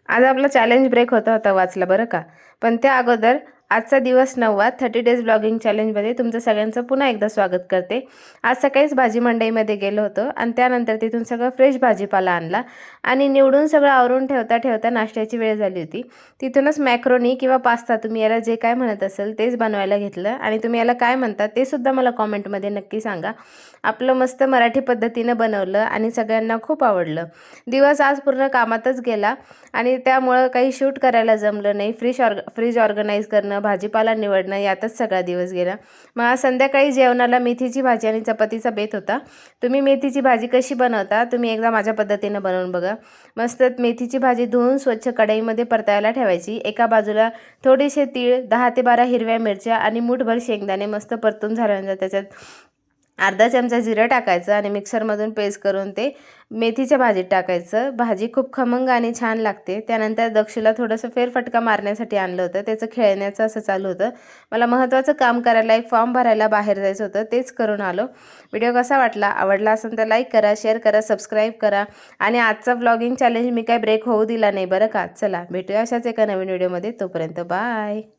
आज आपला challenge break होता वाचला बरं का. पण त्या अगोदर आजचा दिवस 9वा 30 डेज ब्लॉगिंग चॅलेंजमध्ये तुमचं सगळ्यांचं पुन्हा एकदा स्वागत करते. आज सकाळीच भाजी मंडईमध्ये गेलो होतो आणि त्यानंतर तिथून सगळं फ्रेश भाजीपाला आणला आणि निवडून सगळं आवरून ठेवता ठेवता नाश्त्याची वेळ झाली होती. तिथूनच मॅक्रोनी किंवा पास्ता तुम्ही याला जे काय म्हणत असेल तेच बनवायला घेतलं आणि तुम्ही याला काय म्हणता ते सुद्धा मला कॉमेंटमध्ये नक्की सांगा. आपलं मस्त मराठी पद्धतीनं बनवलं आणि सगळ्यांना खूप आवडलं. दिवस आज पूर्ण कामातच गेला आणि त्यामुळं काही शूट करायला जमलं नाही. फ्रीज ऑर्गनाईज करणं, भाजीपाला निवडणं यातच सगळा दिवस गेला. मग आज संध्याकाळी जेवणाला मेथीची भाजी आणि चपातीचा बेत होता. तुम्ही मेथीची भाजी कशी बनवता तुम्ही एकदा माझ्या पद्धतीनं बनवून बघा. मस्त मेथीची भाजी धुवून स्वच्छ कढईमध्ये परतायला ठेवायची. एका बाजूला थोडेसे तीळ, 10 ते 12 हिरव्या मिरच्या आणि मूठभर शेंगदाणे मस्त परतून झाल्यानंतर त्याच्यात अर्धा चमचा जिरं टाकायचं आणि मिक्सरमधून पेस्ट करून ते मेथीच्या भाजीत टाकायचं. भाजी खूप खमंग आणि छान लागते. त्यानंतर दक्षूला थोडंसं फेरफटका मारण्यासाठी आणलं होतं. त्याचं खेळण्याचं असं चालू होतं. मला महत्त्वाचं काम करायला, एक फॉर्म भरायला बाहेर जायचं होतं, तेच करून आलो. व्हिडिओ कसा वाटला? आवडला असेल तर लाईक करा, शेअर करा, सबस्क्राईब करा. आणि आजचा व्लॉगिंग चॅलेंज मी काय ब्रेक होऊ दिला नाही बरं का. चला भेटूया अशाच एका नवीन व्हिडिओमध्ये. तोपर्यंत बाय.